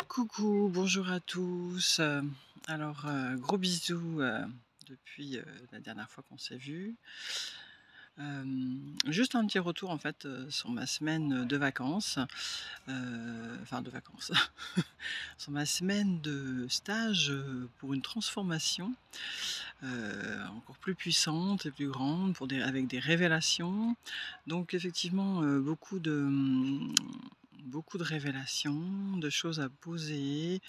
Coucou, bonjour à tous. Gros bisous depuis la dernière fois qu'on s'est vu. Juste un petit retour en fait sur ma semaine de vacances, enfin de vacances, sur ma semaine de stage pour une transformation encore plus puissante et plus grande, avec des révélations. Donc effectivement, beaucoup de révélations, de choses à poser,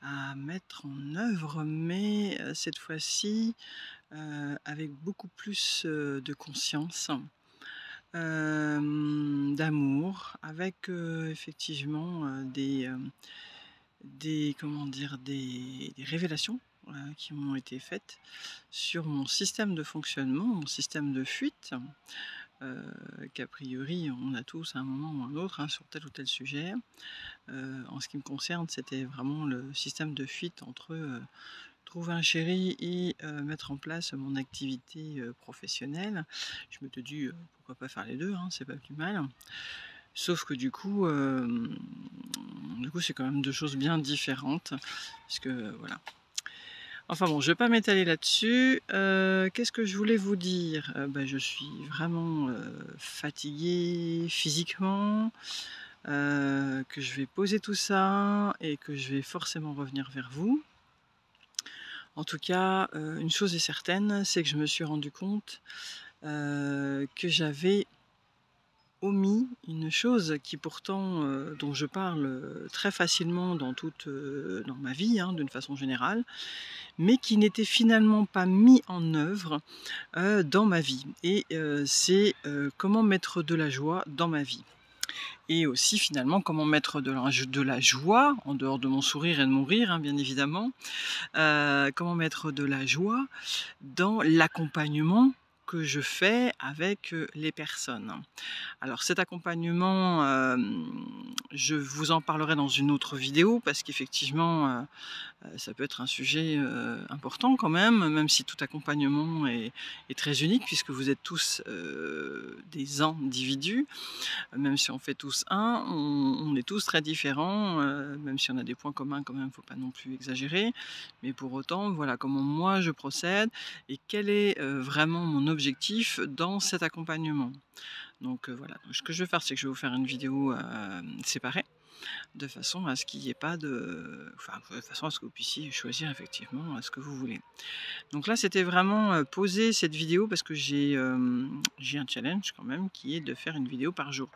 à mettre en œuvre, mais cette fois-ci, avec beaucoup plus, de conscience, d'amour, avec, effectivement, des comment dire? Des révélations, qui m'ont été faites sur mon système de fonctionnement, mon système de fuite, heu, qu'a priori on a tous à un moment ou à un autre, hein, sur tel ou tel sujet. En ce qui me concerne, c'était vraiment le système de fuite entre, trouver un chéri et mettre en place mon activité, professionnelle. Je m'étais dit, pourquoi pas faire les 2, hein, c'est pas plus mal. Sauf que du coup, c'est quand même 2 choses bien différentes puisque, voilà. Enfin bon, je vais pas m'étaler là-dessus. Qu'est-ce que je voulais vous dire? Je suis vraiment, fatiguée physiquement, que je vais poser tout ça et que je vais forcément revenir vers vous. En tout cas, une chose est certaine, c'est que je me suis rendu compte, que j'avais omis une chose qui pourtant, dont je parle, très facilement dans ma vie, hein, d'une façon générale, mais qui n'était finalement pas mis en œuvre, dans ma vie et c'est, comment mettre de la joie dans ma vie et aussi finalement comment mettre de la joie, en dehors de mon sourire et de mon rire, hein, bien évidemment, comment mettre de la joie dans l'accompagnement que je fais avec, les personnes. Alors cet accompagnement, je vous en parlerai dans une autre vidéo parce qu'effectivement, ça peut être un sujet, important quand même si tout accompagnement est très unique puisque vous êtes tous, des individus. Même si on fait tous un, on est tous très différents, même si on a des points communs quand même, faut pas non plus exagérer. Mais pour autant, voilà comment moi je procède et quel est, vraiment mon objectif dans cet accompagnement. Donc, voilà, donc ce que je vais faire, c'est que je vais vous faire une vidéo, séparée, de façon à ce qu'il y ait pas de façon à ce que vous puissiez choisir effectivement, ce que vous voulez. Donc là, c'était vraiment, poser cette vidéo parce que j'ai un challenge quand même qui est de faire une vidéo par jour.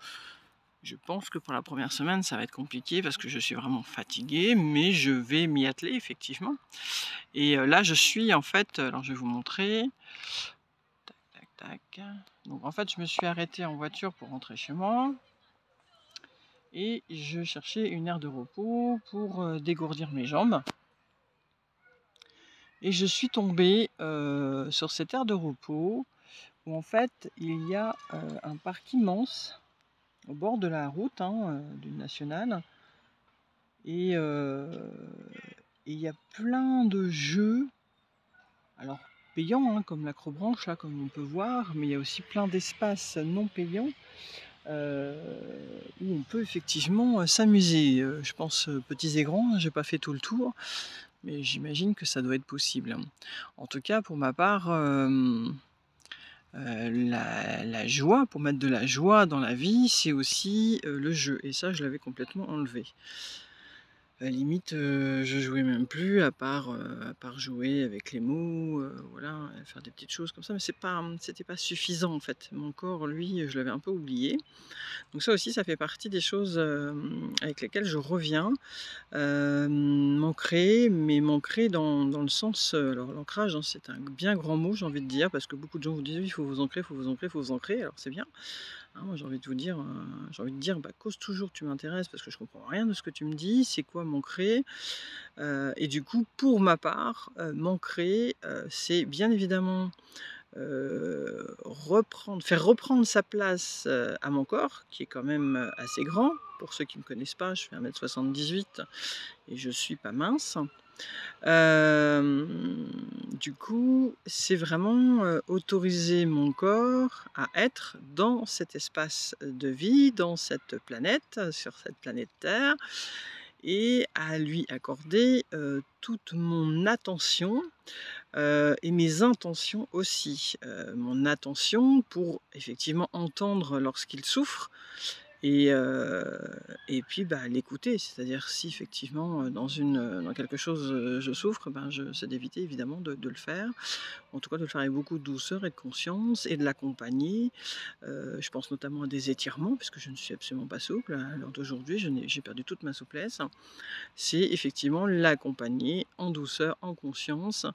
Je pense que pour la première semaine, ça va être compliqué parce que je suis vraiment fatiguée, mais je vais m'y atteler effectivement et là, je suis en fait, alors je vais vous montrer. Tac, tac, tac. Donc en fait, je me suis arrêtée en voiture pour rentrer chez moi et je cherchais une aire de repos pour, dégourdir mes jambes et je suis tombée, sur cette aire de repos où en fait, il y a, un parc immense au bord de la route, hein, d'une nationale et il y a plein de jeux, alors payants, hein, comme l'acrobranche là, comme on peut voir, mais il y a aussi plein d'espaces non payants, heu, où on peut effectivement, s'amuser. Je pense, petits et grands, hein, j'ai pas fait tout le tour, mais j'imagine que ça doit être possible. En tout cas, pour ma part, la joie, pour mettre de la joie dans la vie, c'est aussi, le jeu et ça, je l'avais complètement enlevé. Limite, je jouais même plus à part jouer avec les mots, voilà, faire des petites choses comme ça, mais c'était pas suffisant en fait. Mon corps, lui, je l'avais un peu oublié. Donc ça aussi, ça fait partie des choses, avec lesquelles je reviens. M'ancrer, mais m'ancrer dans le sens, alors l'ancrage, hein, c'est un bien grand mot, j'ai envie de dire, parce que beaucoup de gens vous disent: «Oui, il faut vous ancrer, il faut vous ancrer, il faut vous ancrer». Alors c'est bien, hein, moi j'ai envie de vous dire, j'ai envie de dire: «Bah, cause toujours, tu m'intéresses parce que je comprends rien de ce que tu me dis, c'est quoi m'ancrer?» Et du coup, pour ma part, m'ancrer, c'est bien évidemment, faire reprendre sa place, à mon corps, qui est quand même, assez grand. Pour ceux qui ne me connaissent pas, je fais 1,78 m et je suis pas mince. Du coup, c'est vraiment, autoriser mon corps à être dans cet espace de vie, dans cette planète, sur cette planète Terre et à lui accorder toute mon attention et mes intentions aussi. Mon attention pour effectivement entendre lorsqu'il souffre et et puis, bah, l'écouter. C'est-à-dire si effectivement, dans quelque chose, je souffre, ben, c'est d'éviter évidemment de le faire. En tout cas, de le faire avec beaucoup de douceur et de conscience et de l'accompagner. Je pense notamment à des étirements puisque je ne suis absolument pas souple. À l'heure d'aujourd'hui, j'ai perdu toute ma souplesse. C'est effectivement l'accompagner en douceur, en conscience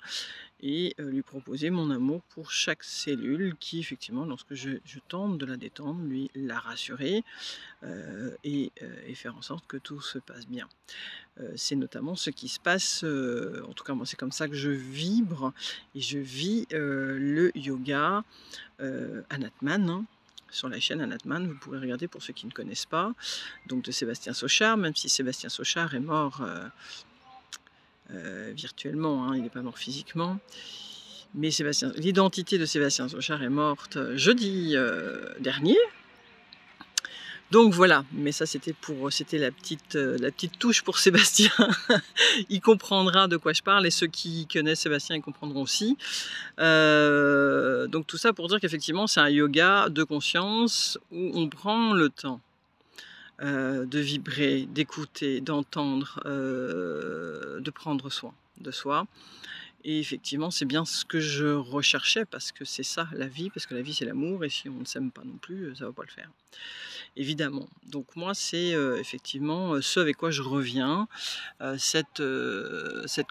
et lui proposer mon amour pour chaque cellule qui effectivement, lorsque je tente de la détendre, lui la rassurer, et faire en sorte que tout se passe bien. C'est notamment ce qui se passe, en tout cas moi c'est comme ça que je vibre et je vis, le yoga, Anatman, hein, sur la chaîne Anatman. Vous pourrez regarder pour ceux qui ne connaissent pas, donc de Sébastien Sochard, même si Sébastien Sochard est mort virtuellement, hein, il n'est pas mort physiquement. Mais l'identité de Sébastien Sochard est morte jeudi dernier. Donc voilà, mais ça c'était la petite touche pour Sébastien. Il comprendra de quoi je parle et ceux qui connaissent Sébastien ils comprendront aussi. Donc tout ça pour dire qu'effectivement c'est un yoga de conscience où on prend le temps de vibrer, d'écouter, d'entendre, de prendre soin de soi. Et effectivement, c'est bien ce que je recherchais parce que c'est ça la vie, parce que la vie c'est l'amour et si on ne s'aime pas non plus, ça ne va pas le faire. Évidemment. Donc moi c'est effectivement ce avec quoi je reviens, cette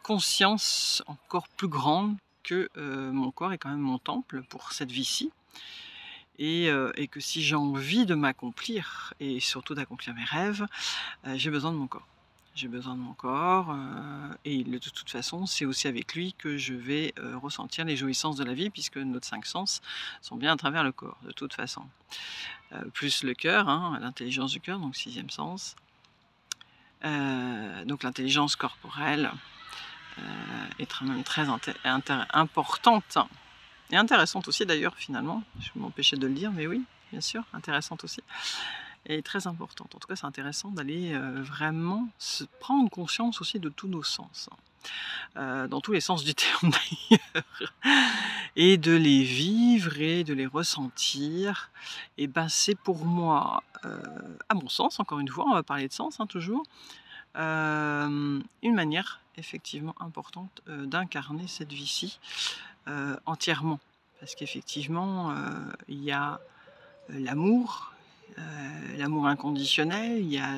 conscience encore plus grande que mon corps est quand même mon temple pour cette vie-ci. Et que si j'ai envie de m'accomplir et surtout d'accomplir mes rêves, j'ai besoin de mon corps. J'ai besoin de mon corps et de toute façon, c'est aussi avec lui que je vais ressentir les jouissances de la vie puisque nos 5 sens sont bien à travers le corps, de toute façon. Plus le cœur, hein, l'intelligence du cœur, donc 6e sens. Donc l'intelligence corporelle est même très importante et intéressante aussi d'ailleurs finalement. Je vais m'empêcher de le dire, mais oui, bien sûr, intéressante aussi. Et très importante. En tout cas, c'est intéressant d'aller vraiment se prendre conscience aussi de tous nos sens, dans tous les sens du terme d'ailleurs, et de les vivre et de les ressentir. Et ben, c'est pour moi, à mon sens, encore une fois, on va parler de sens hein, toujours, une manière effectivement importante d'incarner cette vie-ci entièrement. Parce qu'effectivement, il y a l'amour, l'amour inconditionnel, il y a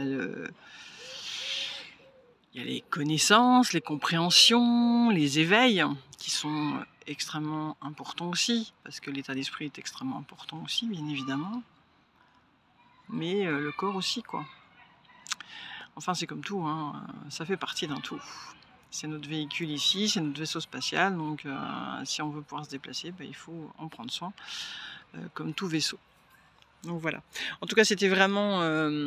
les connaissances, les compréhensions, les éveils qui sont extrêmement importants aussi, parce que l'état d'esprit est extrêmement important aussi, bien évidemment. Mais le corps aussi, quoi. Enfin, c'est comme tout, hein, ça fait partie d'un tout. C'est notre véhicule ici, c'est notre vaisseau spatial, donc si on veut pouvoir se déplacer, il faut en prendre soin, comme tout vaisseau. Donc voilà. En tout cas, c'était vraiment un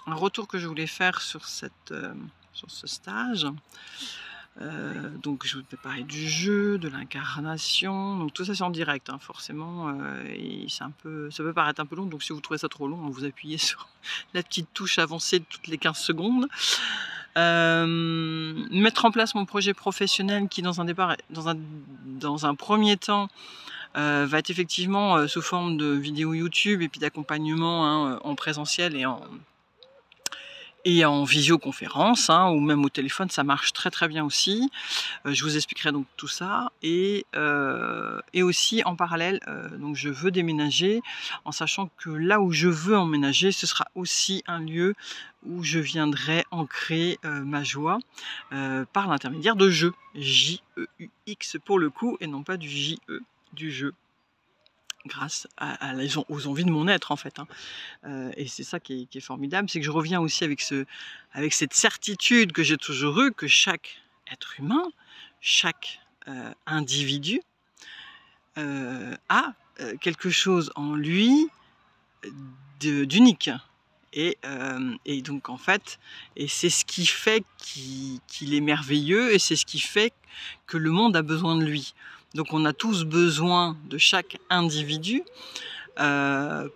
retour que je voulais faire sur ce stage. Donc je vais parler du jeu, de l'incarnation, donc tout ça c'est en direct, hein, forcément, et ça peut paraître un peu long, donc si vous trouvez ça trop long, vous appuyez sur la petite touche avancée toutes les 15 secondes. Mettre en place mon projet professionnel qui dans un premier temps va être effectivement sous forme de vidéos YouTube et puis d'accompagnement hein, en présentiel et en visioconférence, hein, ou même au téléphone, ça marche très très bien aussi. Je vous expliquerai donc tout ça. Et aussi en parallèle, donc je veux déménager, en sachant que là où je veux emménager, ce sera aussi un lieu où je viendrai ancrer ma joie par l'intermédiaire de jeux. J-E-U-X pour le coup, et non pas du J-E, du jeu. Grâce aux envies de mon être en fait. Hein. Et c'est ça qui est formidable, c'est que je reviens aussi avec cette certitude que j'ai toujours eue, que chaque être humain, chaque individu a quelque chose en lui d'unique. Et donc en fait, et c'est ce qui fait qu'il est merveilleux, et c'est ce qui fait que le monde a besoin de lui. Donc on a tous besoin de chaque individu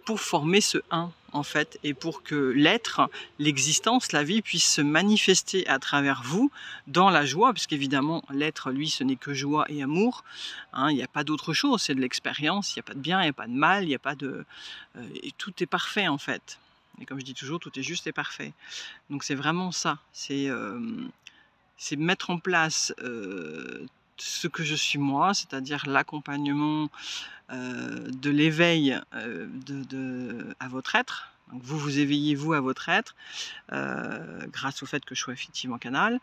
pour former ce un en fait, et pour que l'être, l'existence, la vie puisse se manifester à travers vous dans la joie, puisqu'évidemment l'être, lui, ce n'est que joie et amour, hein, il n'y a pas d'autre chose, c'est de l'expérience, il n'y a pas de bien, il n'y a pas de mal, il n'y a pas de... et tout est parfait en fait. Et comme je dis toujours, tout est juste et parfait. Donc c'est vraiment ça, c'est mettre en place ce que je suis moi, c'est-à-dire l'accompagnement de l'éveil à votre être. Donc vous vous éveillez vous à votre être grâce au fait que je sois effectivement canal,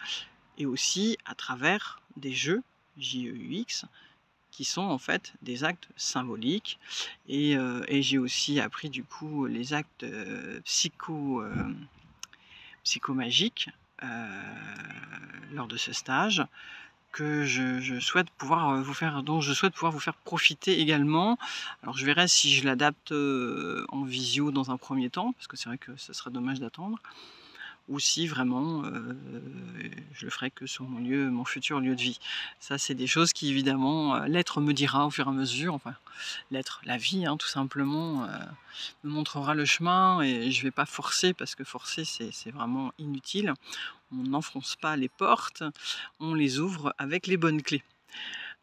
et aussi à travers des jeux JEUX qui sont en fait des actes symboliques, et j'ai aussi appris du coup les actes psychomagiques lors de ce stage, que je souhaite pouvoir vous faire, dont je souhaite pouvoir vous faire profiter également. Alors je verrai si je l'adapte en visio dans un premier temps, parce que c'est vrai que ce serait dommage d'attendre, ou si vraiment je le ferai que sur mon futur lieu de vie. Ça, c'est des choses qui évidemment l'être me dira au fur et à mesure, enfin l'être, la vie hein, tout simplement, me montrera le chemin, et je ne vais pas forcer, parce que forcer c'est vraiment inutile. On n'enfonce pas les portes, on les ouvre avec les bonnes clés.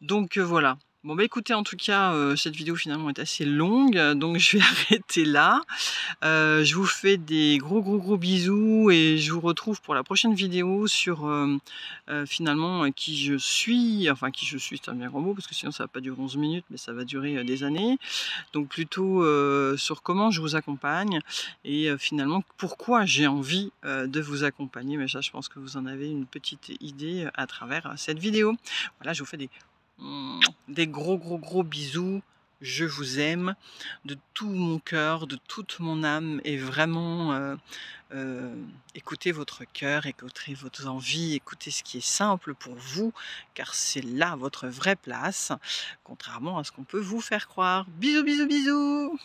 Donc voilà. Bon bah écoutez, en tout cas, cette vidéo finalement est assez longue, donc je vais arrêter là. Je vous fais des gros bisous, et je vous retrouve pour la prochaine vidéo sur finalement qui je suis, enfin qui je suis, c'est un bien grand mot, parce que sinon ça va pas durer 11 minutes, mais ça va durer des années. Donc plutôt sur comment je vous accompagne, et finalement pourquoi j'ai envie de vous accompagner. Mais ça, je pense que vous en avez une petite idée à travers cette vidéo. Voilà, je vous fais des gros bisous. Je vous aime de tout mon cœur, de toute mon âme, et vraiment écoutez votre cœur, écoutez vos envies, écoutez ce qui est simple pour vous, car c'est là votre vraie place, contrairement à ce qu'on peut vous faire croire. Bisous bisous bisous.